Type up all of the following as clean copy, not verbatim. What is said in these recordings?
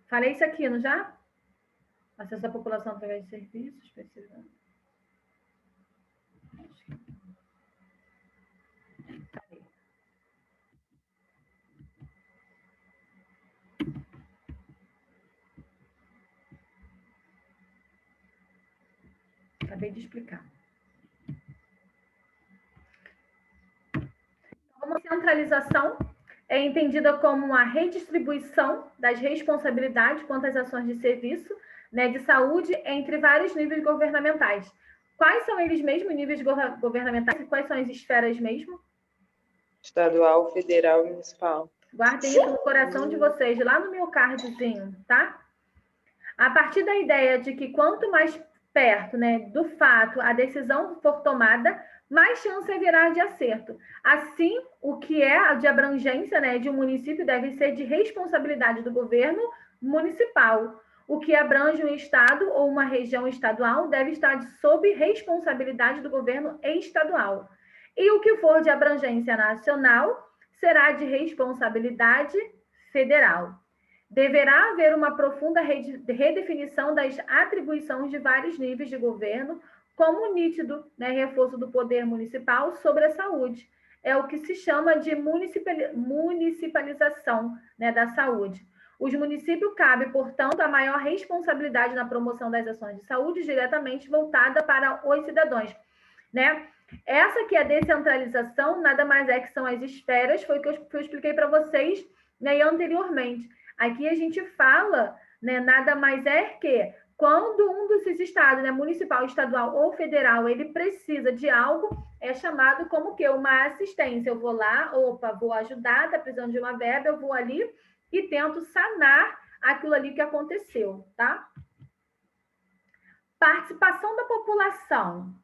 Falei isso aqui, não já? Acesso à população através de serviços, precisa. Acabei de explicar. Uma centralização é entendida como uma redistribuição das responsabilidades quanto às ações de serviço, né, de saúde entre vários níveis governamentais. Quais são eles mesmos, níveis governamentais, e quais são as esferas mesmo? Estadual, federal e municipal. Guardem isso no coração de vocês, lá no meu cardzinho, tá? A partir da ideia de que quanto mais perto, né, do fato a decisão for tomada, mais chance haverá de acerto. Assim, o que é de abrangência, né, de um município deve ser de responsabilidade do governo municipal. O que abrange um estado ou uma região estadual deve estar sob responsabilidade do governo estadual. E o que for de abrangência nacional será de responsabilidade federal. Deverá haver uma profunda redefinição das atribuições de vários níveis de governo, como nítido, né, reforço do poder municipal sobre a saúde. É o que se chama de municipalização, né, da saúde. Os municípios cabe, portanto, a maior responsabilidade na promoção das ações de saúde diretamente voltada para os cidadãos, né? Essa que é a descentralização, nada mais é que são as esferas, foi o que eu expliquei para vocês, né, anteriormente. Aqui a gente fala, né, nada mais é que quando um desses estados, né, municipal, estadual ou federal, ele precisa de algo, é chamado como que uma assistência. Eu vou lá, opa, vou ajudar, está precisando de uma verba, eu vou ali e tento sanar aquilo ali que aconteceu, tá? Participação da população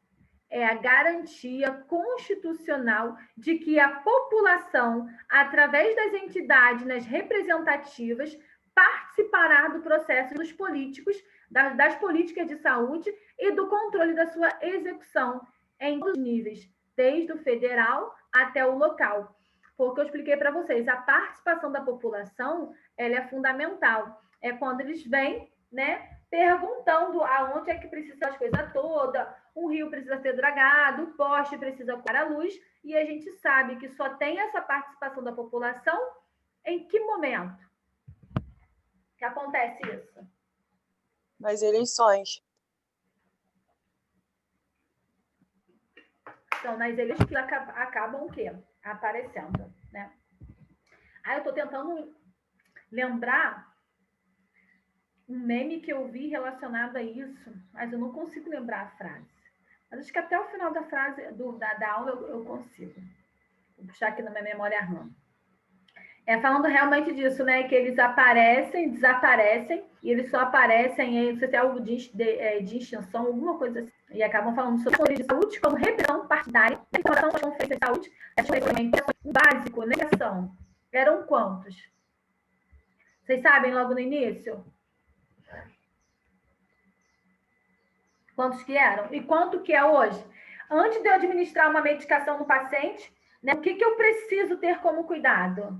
é a garantia constitucional de que a população, através das entidades representativas, participará do processo dos políticos, das políticas de saúde e do controle da sua execução em todos os níveis, desde o federal até o local. Porque eu expliquei para vocês, a participação da população ela é fundamental. É quando eles vêm, né, perguntando aonde é que precisa as coisas todas, um rio precisa ser dragado, o poste precisa colocar a luz, e a gente sabe que só tem essa participação da população em que momento que acontece isso? Nas eleições. Então, nas eleições que acabam o quê? Aparecendo, né? Aí eu estou tentando lembrar um meme que eu vi relacionado a isso, mas eu não consigo lembrar a frase. Mas acho que até o final da frase da aula eu consigo. Vou puxar aqui na minha memória RAM. Falando realmente disso, né? Que eles aparecem, desaparecem, e eles só aparecem em, não sei se é algo de extinção, alguma coisa assim. E acabam falando sobre política de saúde como repressão partidária, informação das conferências de saúde, básico, negação. Eram quantos? Vocês sabem logo no início? Quantos que eram? E quanto que é hoje? Antes de eu administrar uma medicação no paciente, né, o que eu preciso ter como cuidado?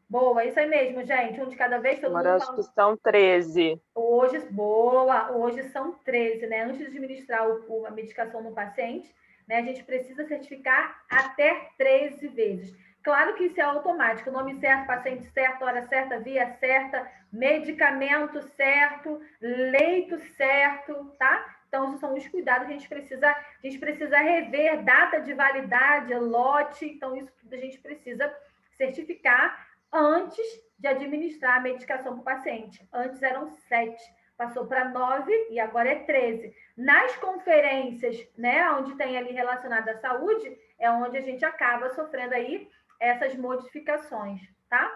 Boa, isso aí mesmo, gente. Um de cada vez, todo Agora mundo acho que são 13. Hoje, boa, hoje são 13, né? Antes de administrar a medicação no paciente, né, a gente precisa certificar até 13 vezes. Claro que isso é automático, nome certo, paciente certo, hora certa, via certa, medicamento certo, leito certo, tá? Então, esses são os cuidados que a gente precisa rever, data de validade, lote, então isso tudo a gente precisa certificar antes de administrar a medicação para o paciente. Antes eram 7, passou para 9 e agora é 13. Nas conferências, né, onde tem ali relacionado à saúde, é onde a gente acaba sofrendo aí essas modificações, tá?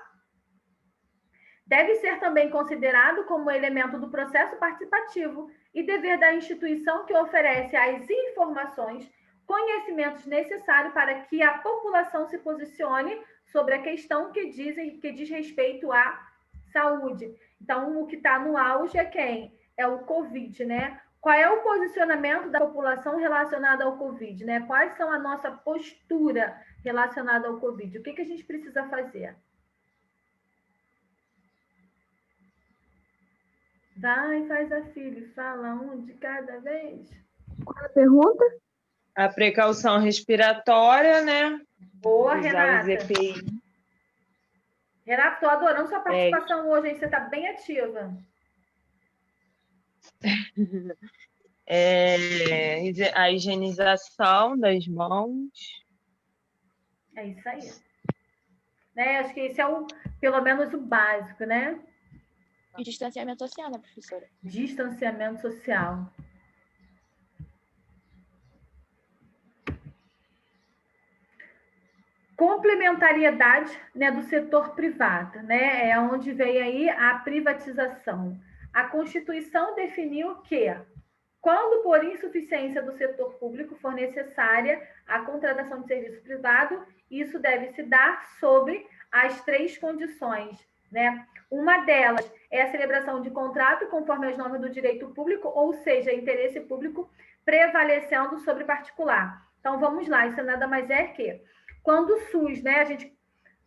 Deve ser também considerado como elemento do processo participativo e dever da instituição que oferece as informações, conhecimentos necessários para que a população se posicione sobre a questão que diz respeito à saúde. Então, o que está no auge é quem? É o Covid, né? Qual é o posicionamento da população relacionado ao Covid, né? Quais são a nossa postura relacionada ao Covid? O que a gente precisa fazer? Vai, faz a filha e fala um de cada vez. Qual a pergunta? A precaução respiratória, né? Boa, Usar os Renata. EPI. Renata, tô adorando sua participação hoje, hein? Você tá bem ativa. A higienização das mãos. É isso aí. Né? Acho que esse é pelo menos o básico, né? E distanciamento social, né, professora? Distanciamento social. Complementariedade, né, do setor privado, né? É onde vem aí a privatização. A Constituição definiu que, quando por insuficiência do setor público for necessária a contratação de serviço privado, isso deve se dar sobre as 3 condições, né? Uma delas é a celebração de contrato conforme as normas do direito público, ou seja, interesse público prevalecendo sobre particular. Então, vamos lá, isso nada mais é que quando o SUS, né,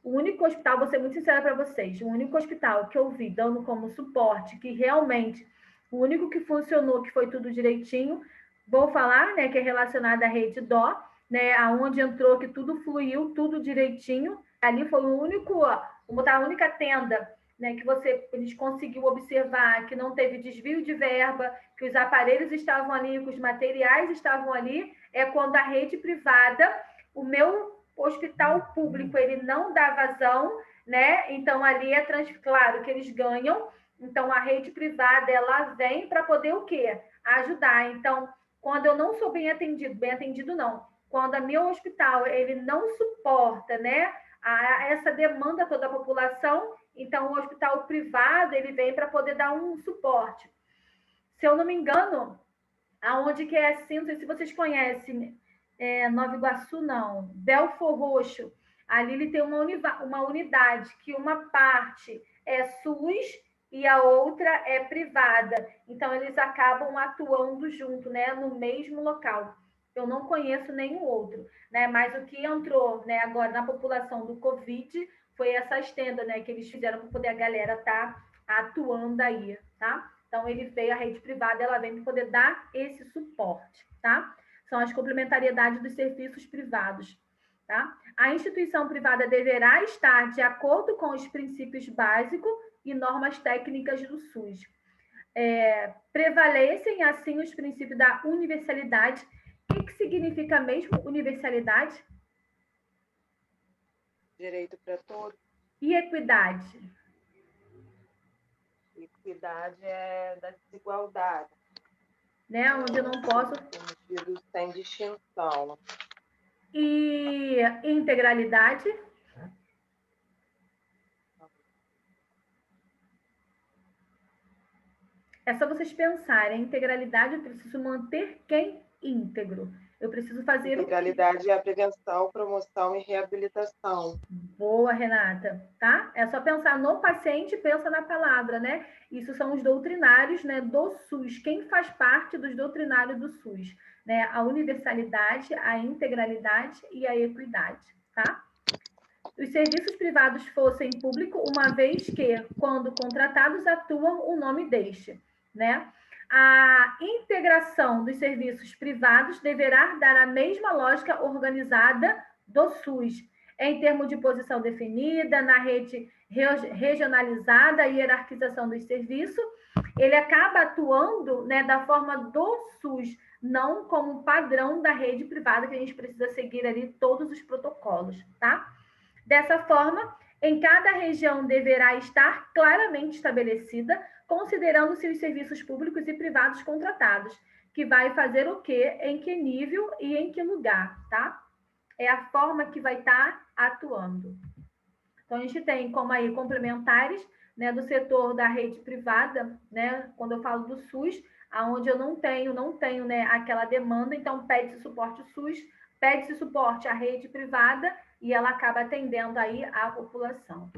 o único hospital, vou ser muito sincera para vocês, o único hospital que eu vi dando como suporte, que realmente, o único que funcionou, que foi tudo direitinho, vou falar, né, que é relacionado à rede Dó, né, aonde entrou que tudo fluiu, tudo direitinho, ali foi o único, a única tenda, né, que a gente conseguiu observar que não teve desvio de verba, que os aparelhos estavam ali, que os materiais estavam ali, é quando a rede privada, o meu hospital público ele não dá vazão, né? Então ali claro que eles ganham. Então a rede privada ela vem para poder o quê? Ajudar. Então, quando eu não sou bem atendido não. Quando a meu hospital ele não suporta, né, essa demanda toda da população, então o hospital privado ele vem para poder dar um suporte. Se eu não me engano, aonde que é assim, não sei se vocês conhecem, Nova Iguaçu, não, Belfor Roxo, ali ele tem uma unidade que uma parte é SUS e a outra é privada. Então, eles acabam atuando junto, né, no mesmo local. Eu não conheço nenhum outro, né, mas o que entrou, né, agora na população do Covid foi essas tendas, né, que eles fizeram para poder a galera estar atuando aí, tá? Então, ele veio, a rede privada, ela vem para poder dar esse suporte, tá? São as complementariedades dos serviços privados, tá? A instituição privada deverá estar de acordo com os princípios básicos e normas técnicas do SUS. Prevalecem, assim, os princípios da universalidade. O que significa mesmo universalidade? Direito para todos. E equidade? Equidade é da desigualdade. Né? Onde eu não posso... Sem distinção. E integralidade? É só vocês pensarem, a integralidade, eu preciso manter quem íntegro? Eu preciso fazer integralidade é a prevenção, promoção e reabilitação. Boa, Renata, tá? É só pensar no paciente, pensa na palavra, né? Isso são os doutrinários, né, do SUS. Quem faz parte dos doutrinários do SUS, né? A universalidade, a integralidade e a equidade, tá? Os serviços privados fossem público, uma vez que, quando contratados, atuam o nome deste, né? A integração dos serviços privados deverá dar a mesma lógica organizada do SUS, em termos de posição definida, na rede regionalizada e hierarquização dos serviços, ele acaba atuando, né, da forma do SUS, não como padrão da rede privada, que a gente precisa seguir ali todos os protocolos, tá? Dessa forma, em cada região deverá estar claramente estabelecida, considerando-se os serviços públicos e privados contratados, que vai fazer o quê, em que nível e em que lugar, tá? É a forma que vai estar atuando. Então, a gente tem como aí complementares, né, do setor da rede privada, né, quando eu falo do SUS, aonde eu não tenho, né, aquela demanda, então pede-se suporte ao SUS, pede-se suporte à rede privada e ela acaba atendendo aí a população.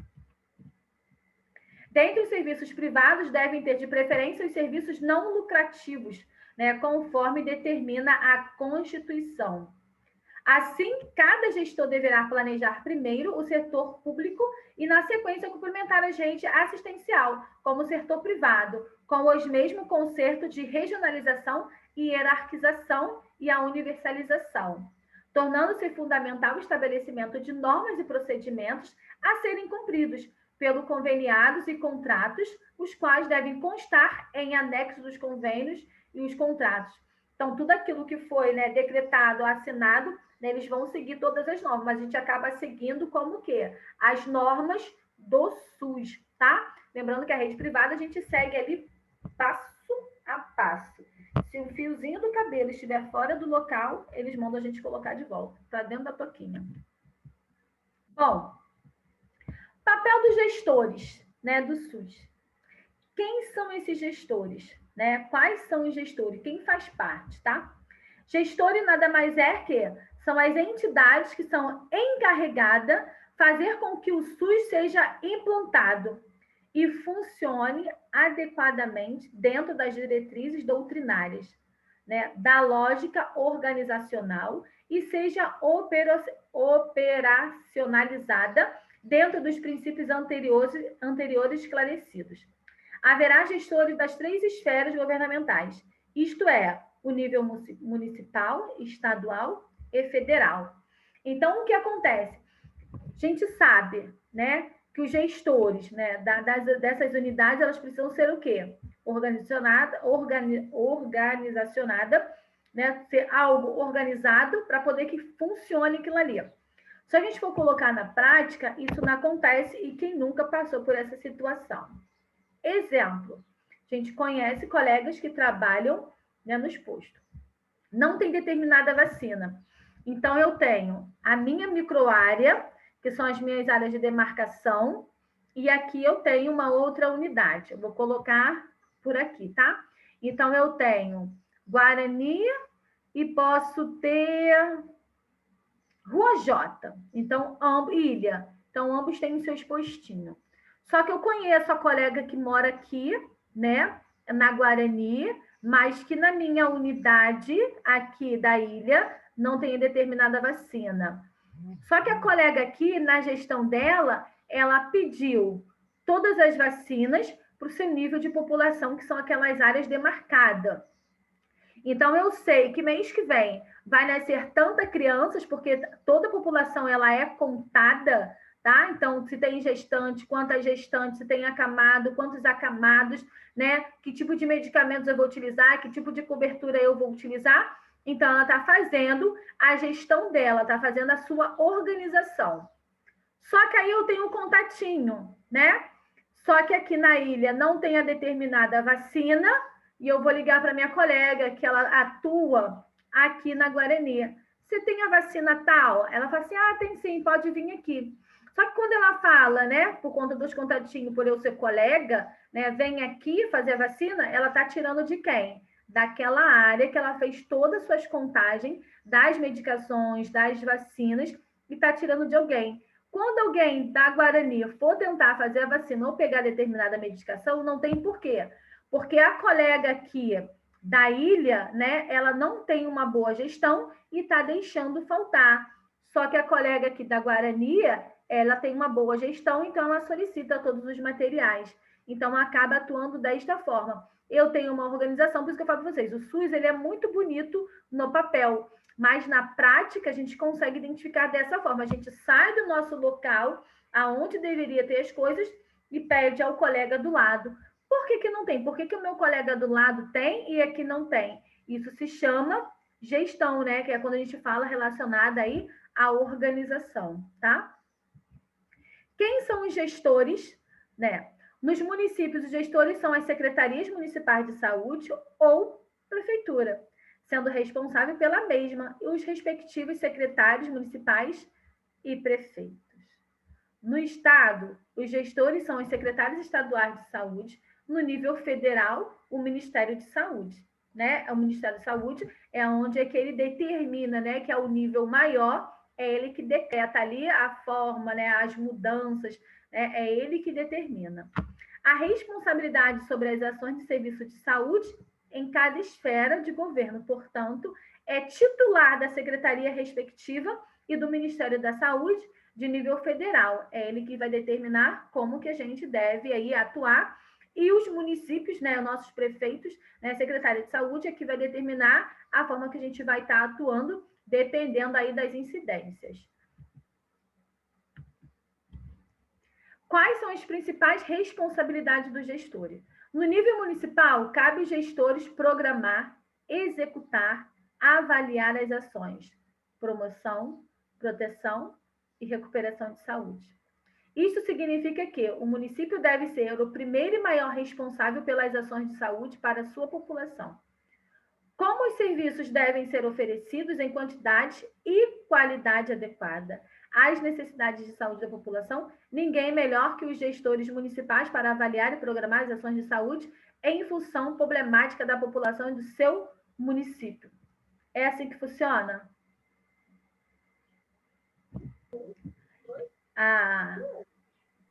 Dentre os serviços privados, devem ter de preferência os serviços não lucrativos, né, conforme determina a Constituição. Assim, cada gestor deverá planejar primeiro o setor público e, na sequência, complementar a rede assistencial, como o setor privado, com os mesmos conceitos de regionalização e hierarquização e a universalização, tornando-se fundamental o estabelecimento de normas e procedimentos a serem cumpridos pelo conveniados e contratos, os quais devem constar em anexo dos convênios e os contratos. Então, tudo aquilo que foi, né, decretado, assinado, né, eles vão seguir todas as normas, mas a gente acaba seguindo como o quê? As normas do SUS, tá? Lembrando que a rede privada a gente segue ali passo a passo. Se o fiozinho do cabelo estiver fora do local, eles mandam a gente colocar de volta, para dentro da toquinha. Bom, papel dos gestores, né, do SUS. Quem são esses gestores? Né? Quais são os gestores? Quem faz parte, tá? Gestores nada mais é que são as entidades que são encarregadas de fazer com que o SUS seja implantado e funcione adequadamente dentro das diretrizes doutrinárias, né, da lógica organizacional e seja operacionalizada dentro dos princípios anteriores esclarecidos. Haverá gestores das 3 esferas governamentais, isto é, o nível municipal, estadual e federal. Então, o que acontece? A gente sabe, né, que os gestores, né, dessas unidades, elas precisam ser o quê? Organizacionada, né, ser algo organizado para poder que funcione aquilo ali. Se a gente for colocar na prática, isso não acontece e quem nunca passou por essa situação? Exemplo, a gente conhece colegas que trabalham, né, nos postos. Não tem determinada vacina. Então, eu tenho a minha microárea, que são as minhas áreas de demarcação, e aqui eu tenho uma outra unidade. Eu vou colocar por aqui, tá? Então, eu tenho Guarani e posso ter Rua J. Então, Ilha. Então, ambos têm os seus postinhos. Só que eu conheço a colega que mora aqui, né, na Guarani, mas que na minha unidade aqui da ilha não tem determinada vacina. Só que a colega aqui, na gestão dela, ela pediu todas as vacinas para o seu nível de população, que são aquelas áreas demarcadas. Então, eu sei que mês que vem vai nascer tantas crianças, porque toda a população ela é contada, tá? Então, se tem gestante, quantas gestantes, se tem acamado, quantos acamados, né? Que tipo de medicamentos eu vou utilizar, que tipo de cobertura eu vou utilizar. Então, ela está fazendo a gestão dela, está fazendo a sua organização. Só que aí eu tenho um contatinho, né? Só que aqui na ilha não tem a determinada vacina, e eu vou ligar para minha colega, que ela atua aqui na Guarani. Você tem a vacina tal? Ela fala assim, tem sim, pode vir aqui. Só que quando ela fala, né, por conta dos contatinhos, por eu ser colega, né, vem aqui fazer a vacina, ela está tirando de quem? Daquela área que ela fez todas as suas contagens das medicações, das vacinas, e está tirando de alguém. Quando alguém da Guarani for tentar fazer a vacina ou pegar determinada medicação, não tem porquê. Porque a colega aqui da ilha, né, ela não tem uma boa gestão e está deixando faltar. Só que a colega aqui da Guarani, ela tem uma boa gestão, então ela solicita todos os materiais. Então, acaba atuando desta forma. Eu tenho uma organização, por isso que eu falo para vocês, o SUS ele é muito bonito no papel, mas na prática a gente consegue identificar dessa forma. A gente sai do nosso local, aonde deveria ter as coisas, e pede ao colega do lado. Por que não tem? Por que o meu colega do lado tem e aqui não tem? Isso se chama gestão, né? Que é quando a gente fala relacionada aí à organização, tá? Quem são os gestores, né? Nos municípios, os gestores são as secretarias municipais de saúde ou prefeitura, sendo responsável pela mesma, e os respectivos secretários municipais e prefeitos. No estado, os gestores são os secretários estaduais de saúde. No nível federal, o Ministério de Saúde, né? O Ministério de Saúde é onde é que ele determina, né, que é o nível maior, é ele que decreta ali a forma, né, as mudanças, né, é ele que determina. A responsabilidade sobre as ações de serviço de saúde em cada esfera de governo. Portanto, é titular da secretaria respectiva e do Ministério da Saúde de nível federal. É ele que vai determinar como que a gente deve aí atuar. E os municípios, né, nossos prefeitos, né, secretária de saúde, é que vai determinar a forma que a gente vai estar atuando, dependendo aí das incidências. Quais são as principais responsabilidades dos gestores? No nível municipal, cabe aos gestores programar, executar, avaliar as ações, promoção, proteção e recuperação de saúde. Isso significa que o município deve ser o primeiro e maior responsável pelas ações de saúde para a sua população. Como os serviços devem ser oferecidos em quantidade e qualidade adequada às necessidades de saúde da população, ninguém melhor que os gestores municipais para avaliar e programar as ações de saúde em função problemática da população e do seu município. É assim que funciona?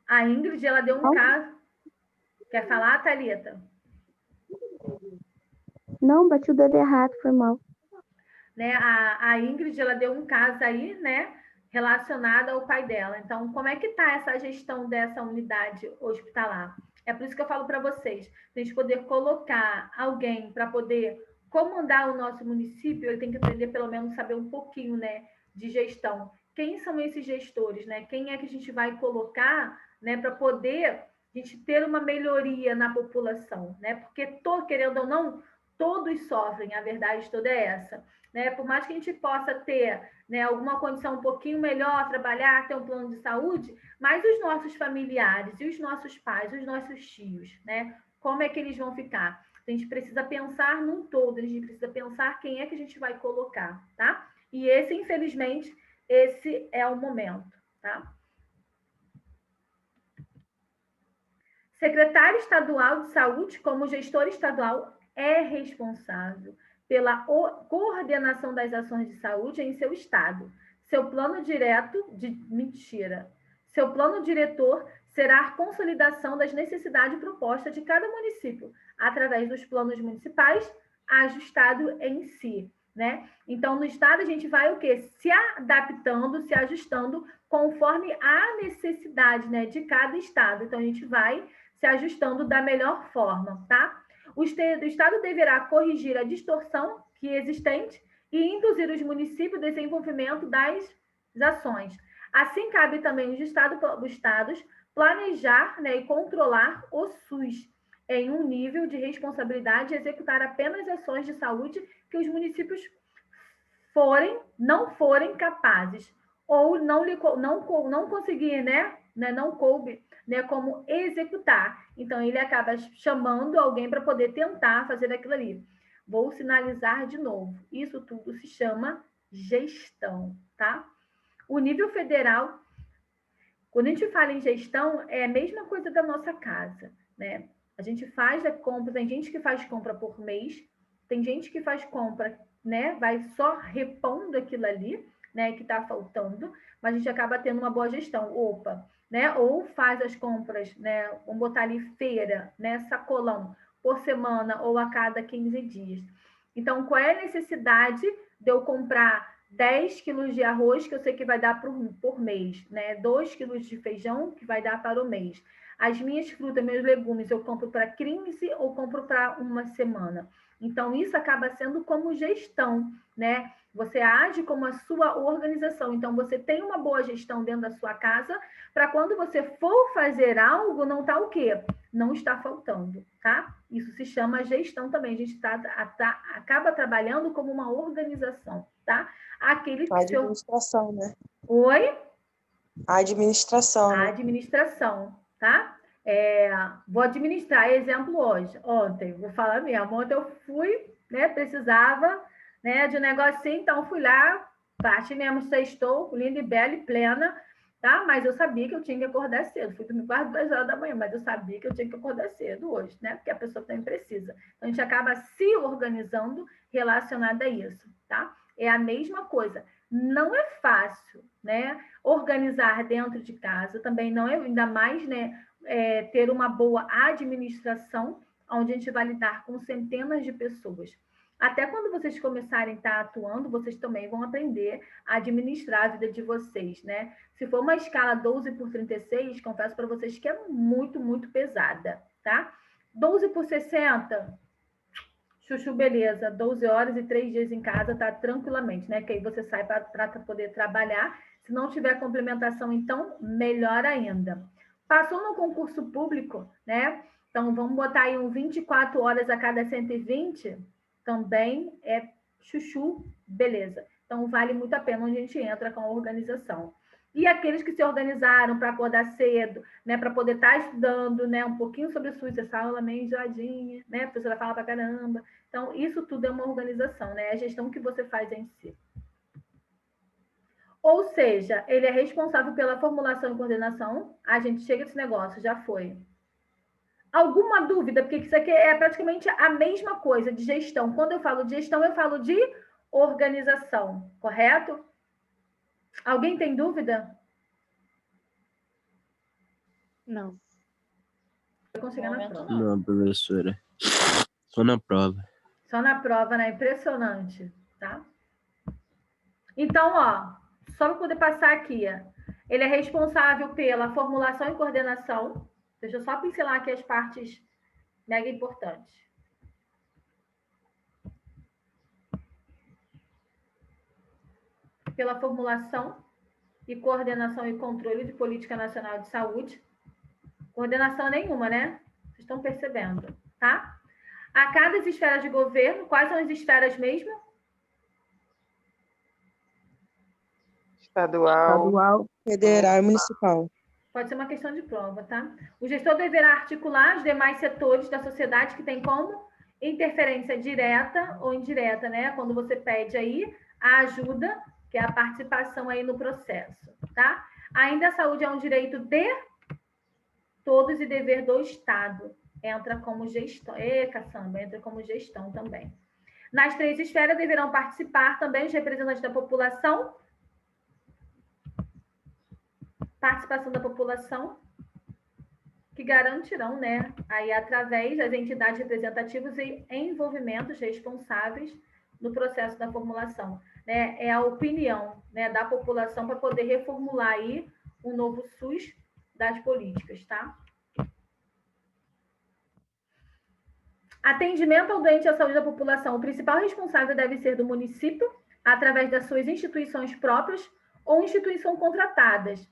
A Ingrid, ela deu um caso. Quer falar, Thalita? Não, bati o dedo errado, foi mal. Né? A Ingrid, ela deu um caso aí, né, relacionado ao pai dela. Então, como é que está essa gestão dessa unidade hospitalar? É por isso que eu falo para vocês, a gente poder colocar alguém para poder comandar o nosso município, ele tem que aprender pelo menos saber um pouquinho, né, de gestão. Quem são esses gestores, né? Quem é que a gente vai colocar, né, para poder a gente ter uma melhoria na população, né? Porque querendo ou não, todos sofrem, a verdade toda é essa. Né? Por mais que a gente possa ter, né, alguma condição um pouquinho melhor, trabalhar, ter um plano de saúde, mas os nossos familiares e os nossos pais, os nossos tios, né, como é que eles vão ficar? A gente precisa pensar num todo, a gente precisa pensar quem é que a gente vai colocar, tá? E esse, infelizmente, esse é o momento, tá? Secretário Estadual de Saúde, como gestor estadual, é responsável pela coordenação das ações de saúde em seu estado. Seu plano Seu plano diretor será a consolidação das necessidades propostas de cada município, através dos planos municipais, ajustado em si, né? Então, no estado, a gente vai o quê? Se adaptando, se ajustando conforme a necessidade, né, de cada estado. Então, a gente vai se ajustando da melhor forma, tá? O Estado deverá corrigir a distorção que é existente e induzir os municípios ao desenvolvimento das ações. Assim, cabe também os estados planejar, né, e controlar o SUS em um nível de responsabilidade e executar apenas ações de saúde que os municípios não forem capazes ou não conseguir, né, não coube, né, como executar. Então, ele acaba chamando alguém para poder tentar fazer aquilo ali. Vou sinalizar de novo. Isso tudo se chama gestão, tá? O nível federal, quando a gente fala em gestão, é a mesma coisa da nossa casa, né? A gente faz a compra, tem gente que faz compra por mês, tem gente que faz compra, né? Vai só repondo aquilo ali, né? Que está faltando, mas a gente acaba tendo uma boa gestão. Opa, né? Ou faz as compras, né? Vamos botar ali feira, né? Sacolão, por semana ou a cada 15 dias. Então, qual é a necessidade de eu comprar 10 quilos de arroz, que eu sei que vai dar por mês, né? 2 quilos de feijão, que vai dar para o mês. As minhas frutas, meus legumes, eu compro para 15 ou compro para uma semana. Então, isso acaba sendo como gestão, né? Você age como a sua organização. Então, você tem uma boa gestão dentro da sua casa, para quando você for fazer algo, não está o quê? Não está faltando, tá? Isso se chama gestão também. A gente acaba trabalhando como uma organização, tá? Aquele que administração, né? Oi? A administração, né? A administração, tá? Vou administrar, exemplo hoje, ontem, vou falar mesmo, ontem eu fui, né, precisava, né, de um negocinho, então fui lá, bati mesmo, sextou, linda e bela e plena, tá? Mas eu sabia que eu tinha que acordar cedo, fui dormir quase 2 horas da manhã, mas eu sabia que eu tinha que acordar cedo hoje, né? Porque a pessoa também precisa. Então, a gente acaba se organizando relacionado a isso, tá? É a mesma coisa. Não é fácil, né? Organizar dentro de casa também não é, ainda mais, né? Ter uma boa administração, onde a gente vai lidar com centenas de pessoas. Até quando vocês começarem a estar atuando, vocês também vão aprender a administrar a vida de vocês, né? Se for uma escala 12/36, confesso para vocês que é muito, muito pesada, tá? 12/60, chuchu, beleza. 12 horas e 3 dias em casa, tá tranquilamente, né? Que aí você sai para poder trabalhar. Se não tiver complementação, então, melhor ainda. Passou no concurso público, né? Então, vamos botar aí 24 horas a cada 120, também é chuchu, beleza. Então, vale muito a pena onde a gente entra com a organização. E aqueles que se organizaram para acordar cedo, né, para poder estar estudando, né, um pouquinho sobre o SUS, essa aula meio enjoadinha, né, a professora fala para caramba. Então, isso tudo é uma organização, né, é a gestão que você faz em si. Ou seja, ele é responsável pela formulação e coordenação. A gente chega nesse negócio, já foi. Alguma dúvida? Porque isso aqui é praticamente a mesma coisa de gestão. Quando eu falo de gestão, eu falo de organização, correto? Alguém tem dúvida? Não. Eu consigo na prova. Não, professora. Só na prova. Só na prova, né? Impressionante, tá? Então, ó, só para poder passar aqui, ele é responsável pela formulação e coordenação. Deixa eu só pincelar aqui as partes mega importantes. Pela formulação e coordenação e controle de política nacional de saúde. Coordenação nenhuma, né? Vocês estão percebendo, tá? A cada esfera de governo, quais são as esferas mesmo? Estadual, Federal e municipal. Pode ser uma questão de prova, tá? O gestor deverá articular os demais setores da sociedade que tem como interferência direta ou indireta, né? Quando você pede aí a ajuda, que é a participação aí no processo, tá? Ainda a saúde é um direito de todos e dever do Estado. Entra como gestão. Caçamba, entra como gestão também. Nas 3 esferas deverão participar também os representantes da população. Participação da população, que garantirão, né, aí através das entidades representativas e envolvimentos responsáveis no processo da formulação, né, é a opinião, né, da população para poder reformular aí um novo SUS das políticas, tá? Atendimento ao doente e à saúde da população. O principal responsável deve ser do município, através das suas instituições próprias ou instituições contratadas.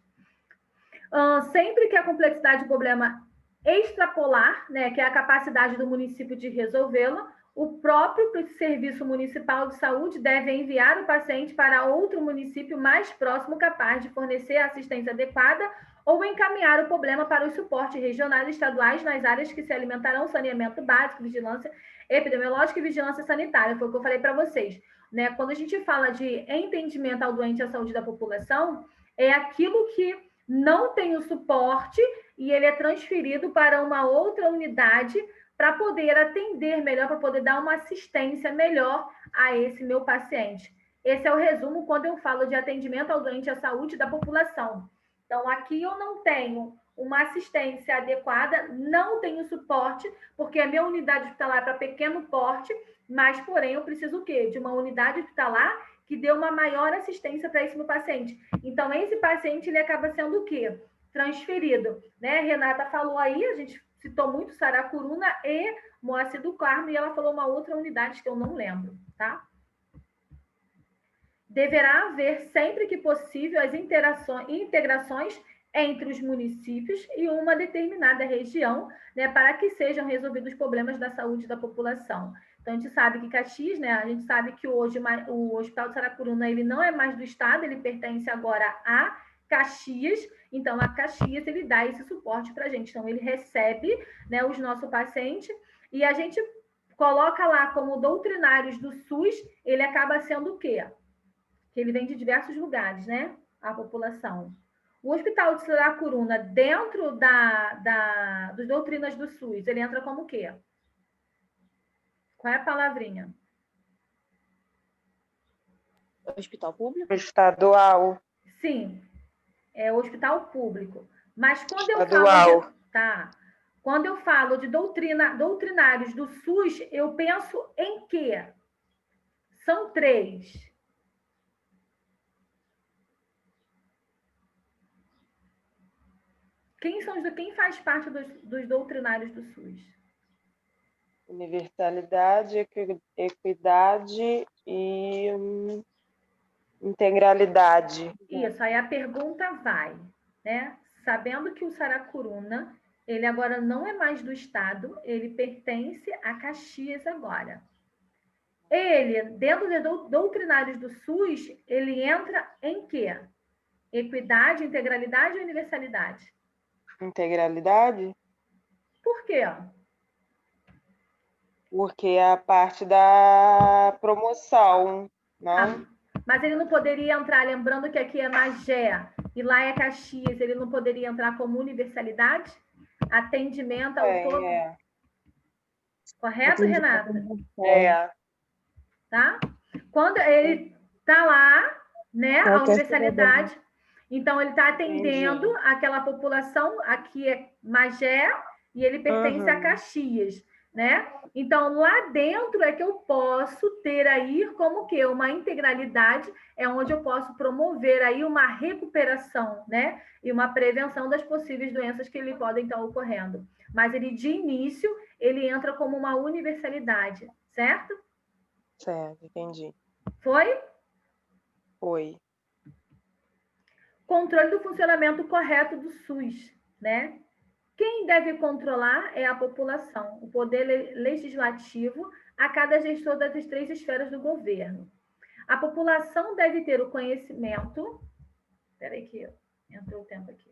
Sempre que a complexidade do problema extrapolar, né, que é a capacidade do município de resolvê-lo, o próprio Serviço Municipal de Saúde deve enviar o paciente para outro município mais próximo capaz de fornecer assistência adequada ou encaminhar o problema para os suportes regionais e estaduais nas áreas que se alimentarão saneamento básico, vigilância epidemiológica e vigilância sanitária. Foi o que eu falei para vocês, né? Quando a gente fala de entendimento ao doente e à saúde da população, é aquilo que não tem o suporte e ele é transferido para uma outra unidade para poder atender melhor, para poder dar uma assistência melhor a esse meu paciente. Esse é o resumo quando eu falo de atendimento ao doente e à saúde da população. Então, aqui eu não tenho uma assistência adequada, não tenho suporte, porque a minha unidade hospitalar é para pequeno porte, mas, porém, eu preciso o quê? De uma unidade hospitalar que dê uma maior assistência para esse meu paciente. Então, esse paciente, ele acaba sendo o quê? Transferido, né? Renata falou aí, a gente citou muito Saracuruna e Moacir do Carmo, e ela falou uma outra unidade que eu não lembro, tá? Deverá haver, sempre que possível, as integrações entre os municípios e uma determinada região, né, para que sejam resolvidos os problemas da saúde da população. Então, a gente sabe que Caxias, né, a gente sabe que hoje o Hospital de Saracuruna, ele não é mais do Estado, ele pertence agora a Caxias, então a Caxias, ele dá esse suporte para a gente. Então, ele recebe, né, os nossos pacientes e a gente coloca lá como doutrinários do SUS, ele acaba sendo o quê? Que ele vem de diversos lugares, né, a população. O Hospital de Saracuruna, dentro dos doutrinas do SUS, ele entra como o quê? Qual é a palavrinha? Hospital público? estadual, Sim, é o hospital público. Mas quando eu estadual. falo Quando eu falo de doutrinários do SUS, eu penso em quê? São 3. Quem faz parte dos doutrinários do SUS? Universalidade, equidade e integralidade. Isso, aí a pergunta vai, né? Sabendo que o Saracuruna, ele agora não é mais do Estado, ele pertence a Caxias agora. Ele, dentro dos doutrinários do SUS, ele entra em quê? Equidade, integralidade ou universalidade? Integralidade? Por quê? Porque é a parte da promoção, não? Mas ele não poderia entrar, lembrando que aqui é Magé e lá é Caxias, ele não poderia entrar como universalidade? Atendimento ao todo? Correto, Renata? Tá? Quando ele está lá, né, a universalidade, então ele está atendendo aquela população, aqui é Magé e ele pertence a Caxias, né? Então, lá dentro é que eu posso ter aí como que uma integralidade, é onde eu posso promover aí uma recuperação, né? E uma prevenção das possíveis doenças que ele podem estar ocorrendo. Mas ele, de início, ele entra como uma universalidade, certo? Certo, entendi. Foi? Foi. Controle do funcionamento correto do SUS, né? Quem deve controlar é a população, o poder legislativo a cada gestor das 3 esferas do governo. A população deve ter o conhecimento... Espera aí que entrou o tempo aqui.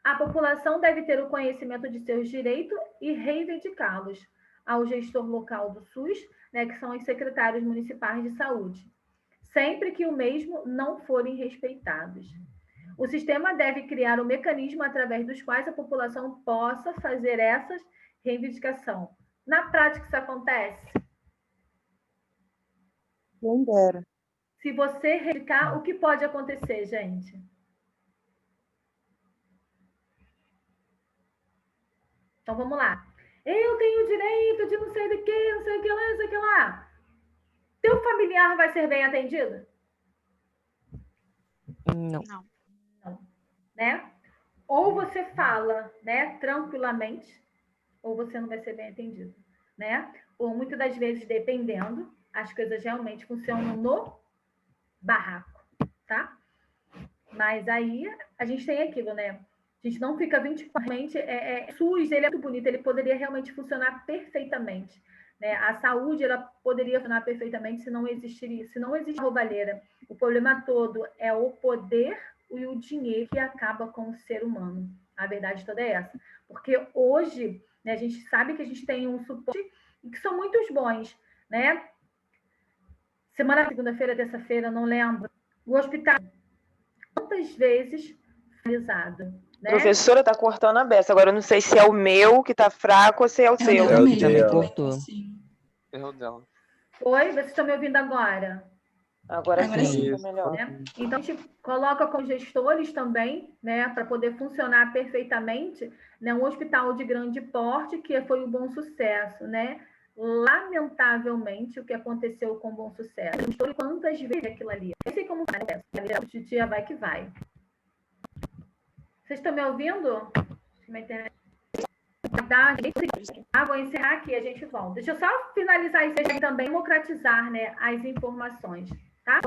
A população deve ter o conhecimento de seus direitos e reivindicá-los ao gestor local do SUS, né, que são os secretários municipais de saúde, sempre que o mesmo não forem respeitados. O sistema deve criar um mecanismo através dos quais a população possa fazer essas reivindicações. Na prática, isso acontece? Quem dera. Se você reivindicar, o que pode acontecer, gente? Então, vamos lá. Eu tenho o direito de não sei do que, não sei o que lá, não sei o que lá. Teu familiar vai ser bem atendido? Não. Né? Ou você fala, né, tranquilamente, ou você não vai ser bem atendido, né? Ou muitas das vezes, dependendo, as coisas realmente funcionam no barraco, tá? Mas aí a gente tem aquilo, né? A gente não fica 24 horas. SUS, ele é muito bonito, ele poderia realmente funcionar perfeitamente, né? A saúde, ela poderia funcionar perfeitamente se não existiria, se não existe roubalheira. O problema todo é o poder e o dinheiro que acaba com o ser humano. A verdade toda é essa. Porque hoje, né, a gente sabe que a gente tem um suporte e que são muitos bons, né? Segunda-feira, terça-feira, não lembro. O hospital, quantas vezes finalizado, né? Professora, tá cortando a beça. Agora eu não sei se é o meu que tá fraco ou se é o seu. É o mesmo. também cortou. Sim. Errou dela. Oi, vocês estão me ouvindo agora? Agora Agora sim, sim. tá melhor. Né? Então, a gente coloca com gestores também, né, para poder funcionar perfeitamente, né, um hospital de grande porte, que foi um bom sucesso, né? Lamentavelmente, o que aconteceu com o Bom Sucesso. Eu estou quantas vezes aquilo ali. Eu sei como vai, né? A titia vai que vai. Vocês estão me ouvindo? Minha internet. Vou encerrar aqui, a gente volta. Deixa eu só finalizar isso aí também, democratizar, né, as informações, tá?